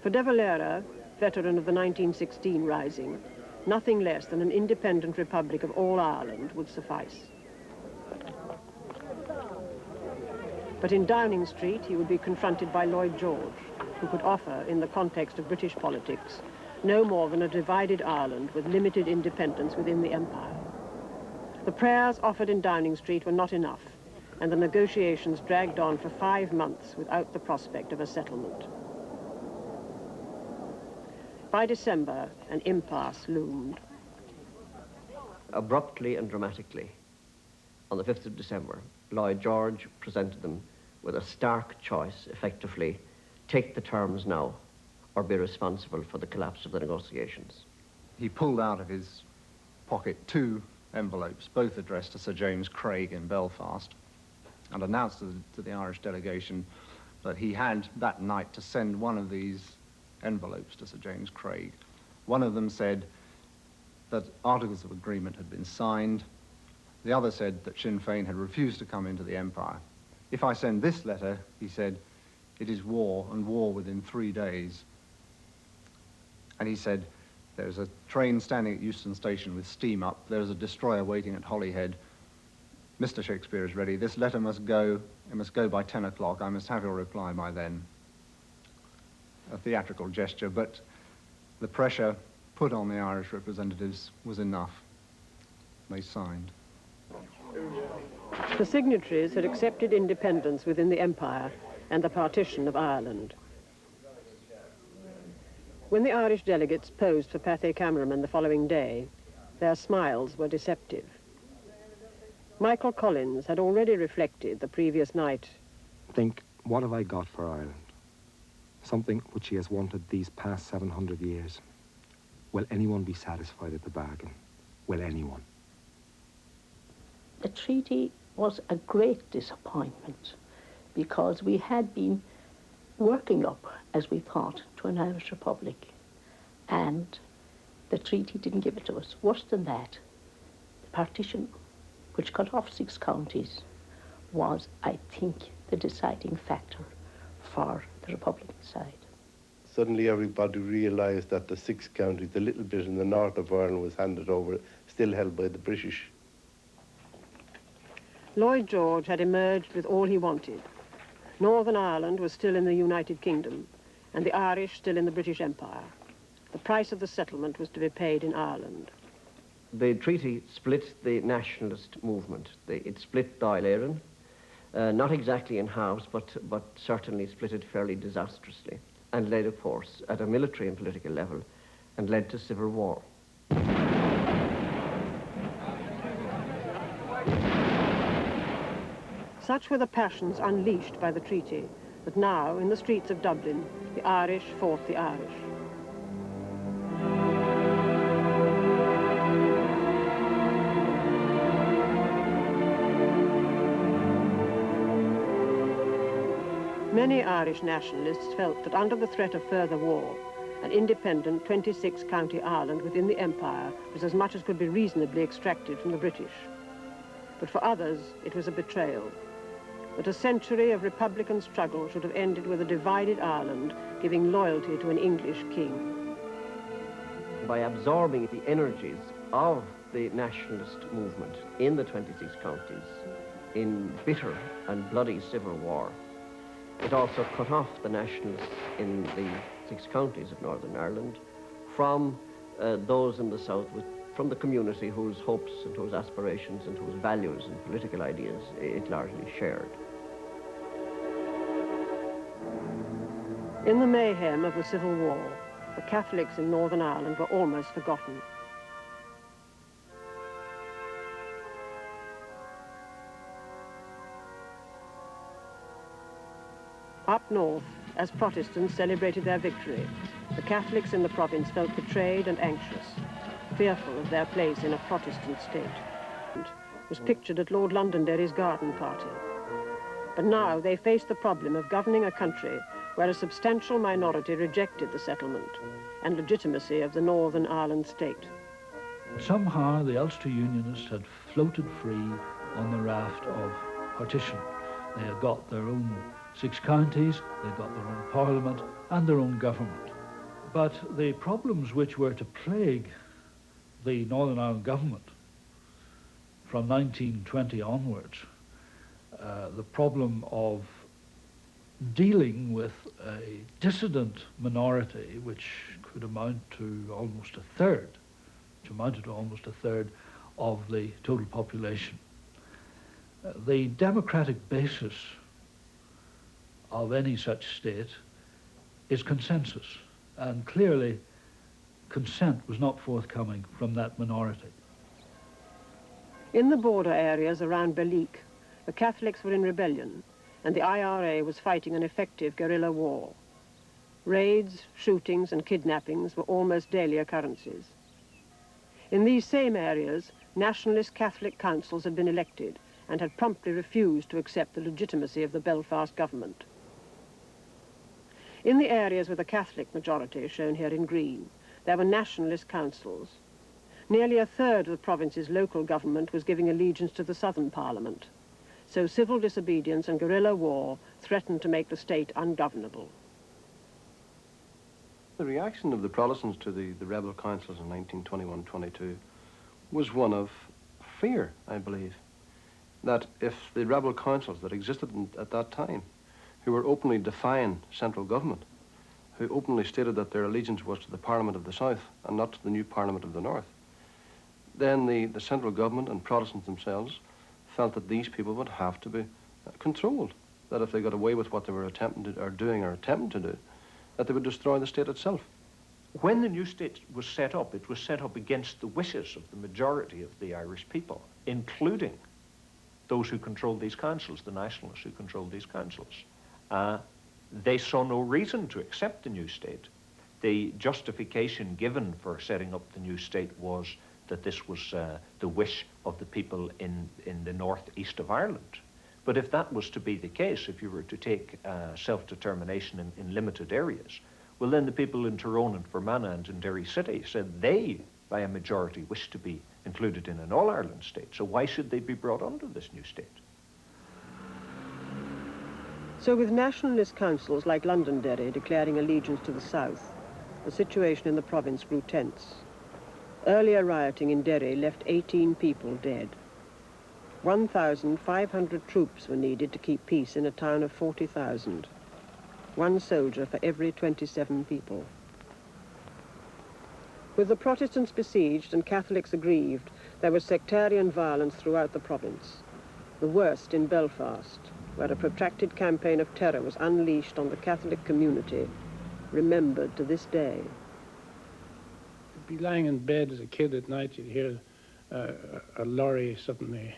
For De Valera, veteran of the 1916 Rising, nothing less than an independent republic of all Ireland would suffice. But in Downing Street, he would be confronted by Lloyd George, who could offer, in the context of British politics, no more than a divided Ireland with limited independence within the empire. The prayers offered in Downing Street were not enough, and the negotiations dragged on for 5 months without the prospect of a settlement. By December, an impasse loomed. Abruptly and dramatically, on the 5th of December, Lloyd George presented them with a stark choice, effectively, take the terms now or be responsible for the collapse of the negotiations. He pulled out of his pocket 2 envelopes, both addressed to Sir James Craig in Belfast, and announced to the Irish delegation that he had that night to send one of these envelopes to Sir James Craig. One of them said that articles of agreement had been signed. The other said that Sinn Féin had refused to come into the empire. If I send this letter, he said, it is war, and war within 3 days. And he said, there's a train standing at Euston Station with steam up. There's a destroyer waiting at Holyhead. Mr. Shakespeare is ready. This letter must go. It must go by 10 o'clock. I must have your reply by then. A theatrical gesture, but the pressure put on the Irish representatives was enough. They signed. The signatories had accepted independence within the empire and the partition of Ireland. When the Irish delegates posed for Pathé Cameraman the following day, their smiles were deceptive. Michael Collins had already reflected the previous night. Think, what have I got for Ireland? Something which he has wanted these past 700 years. Will anyone be satisfied at the bargain? Will anyone? The treaty was a great disappointment because we had been working up, as we thought, to an Irish Republic, and the treaty didn't give it to us. Worse than that, the partition, which cut off 6 counties, was, I think, the deciding factor for the Republican side. Suddenly everybody realised that the 6 counties, the little bit in the north of Ireland was handed over, still held by the British. Lloyd George had emerged with all he wanted. Northern Ireland was still in the United Kingdom, and the Irish still in the British Empire. The price of the settlement was to be paid in Ireland. The treaty split the nationalist movement. It split Dáil Éireann, not exactly in halves, but certainly split it fairly disastrously, and led, of course, at a military and political level, and led to civil war. Such were the passions unleashed by the treaty that now, in the streets of Dublin, the Irish fought the Irish. Many Irish nationalists felt that under the threat of further war, an independent 26-county Ireland within the empire was as much as could be reasonably extracted from the British. But for others, it was a betrayal. That a century of republican struggle should have ended with a divided Ireland giving loyalty to an English king. By absorbing the energies of the nationalist movement in the 26 counties in bitter and bloody civil war, it also cut off the nationalists in the 6 counties of Northern Ireland from those in the south, from the community whose hopes and whose aspirations and whose values and political ideas it largely shared. In the mayhem of the Civil War, the Catholics in Northern Ireland were almost forgotten. Up north, as Protestants celebrated their victory, the Catholics in the province felt betrayed and anxious, fearful of their place in a Protestant state. It was pictured at Lord Londonderry's garden party. But now they faced the problem of governing a country where a substantial minority rejected the settlement and legitimacy of the Northern Ireland state. Somehow the Ulster Unionists had floated free on the raft of partition. They had got their own 6 counties, they got their own parliament and their own government. But the problems which were to plague the Northern Ireland government from 1920 onwards, the problem of dealing with a dissident minority which could amount to almost a third, of the total population. The democratic basis of any such state is consensus, and clearly consent was not forthcoming from that minority. In the border areas around Berwick, the Catholics were in rebellion, and the IRA was fighting an effective guerrilla war. Raids, shootings, and kidnappings were almost daily occurrences. In these same areas, nationalist Catholic councils had been elected and had promptly refused to accept the legitimacy of the Belfast government. In the areas with a Catholic majority, shown here in green, there were nationalist councils. Nearly a third of the province's local government was giving allegiance to the Southern Parliament, so civil disobedience and guerrilla war threatened to make the state ungovernable. The reaction of the Protestants to the rebel councils in 1921-22 was one of fear, I believe, that if the rebel councils that existed at that time, who were openly defying central government, who openly stated that their allegiance was to the Parliament of the South and not to the new Parliament of the North, then the central government and Protestants themselves felt that these people would have to be controlled, that if they got away with what they were attempting to do, that they would destroy the state itself. When the new state was set up, it was set up against the wishes of the majority of the Irish people, including those who controlled these councils, the nationalists who controlled these councils. They saw no reason to accept the new state. The justification given for setting up the new state was that this was the wish of the people in the northeast of Ireland. But if that was to be the case, if you were to take self-determination in limited areas, well, then the people in Tyrone and Fermanagh and in Derry City said they, by a majority, wished to be included in an all-Ireland state. So why should they be brought under this new state? So with nationalist councils like Londonderry declaring allegiance to the South, the situation in the province grew tense. Earlier rioting in Derry left 18 people dead. 1,500 troops were needed to keep peace in a town of 40,000. One soldier for every 27 people. With the Protestants besieged and Catholics aggrieved, there was sectarian violence throughout the province. The worst in Belfast, where a protracted campaign of terror was unleashed on the Catholic community, remembered to this day. You'd be lying in bed as a kid at night, you'd hear a lorry suddenly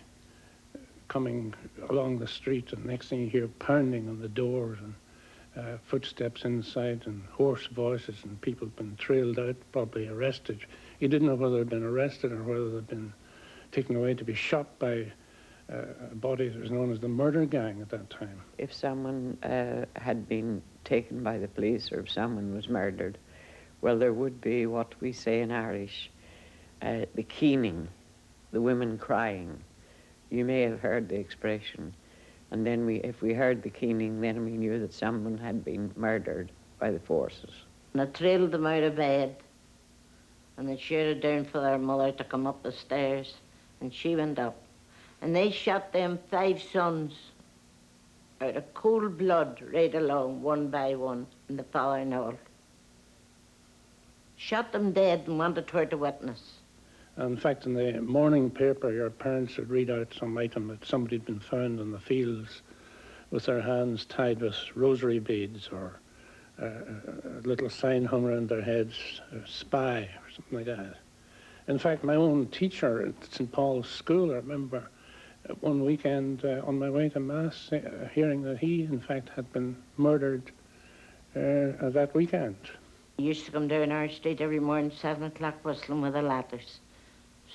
coming along the street, and next thing you hear pounding on the doors and footsteps inside and hoarse voices and people been trailed out, probably arrested. You didn't know whether they'd been arrested or whether they'd been taken away to be shot by a body that was known as the murder gang at that time. If someone had been taken by the police or if someone was murdered, well, there would be what we say in Irish, the keening, the women crying. You may have heard the expression. And then if we heard the keening, then we knew that someone had been murdered by the forces. And I trailed them out of bed, and they shouted down for their mother to come up the stairs, and she went up. And they shot them 5 sons out of cold blood right along, one by one, in the following hour. Shot them dead and wanted her to witness. In fact, in the morning paper, your parents would read out some item that somebody had been found in the fields with their hands tied with rosary beads, or a little sign hung around their heads, a spy, or something like that. In fact, my own teacher at St. Paul's School, I remember one weekend on my way to Mass, hearing that he, in fact, had been murdered that weekend. He used to come down our street every morning, 7 o'clock, whistling with the ladders.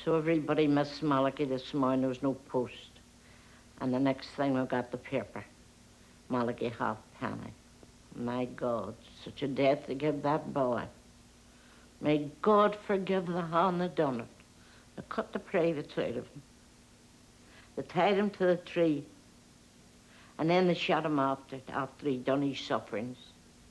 So everybody missed Malachy this morning. There was no post. And the next thing we got the paper. Malachy halfpenny. My God, such a death to give that boy. May God forgive the hand that done it. They cut the privates out of him. They tied him to the tree. And then they shot him after he'd done his sufferings.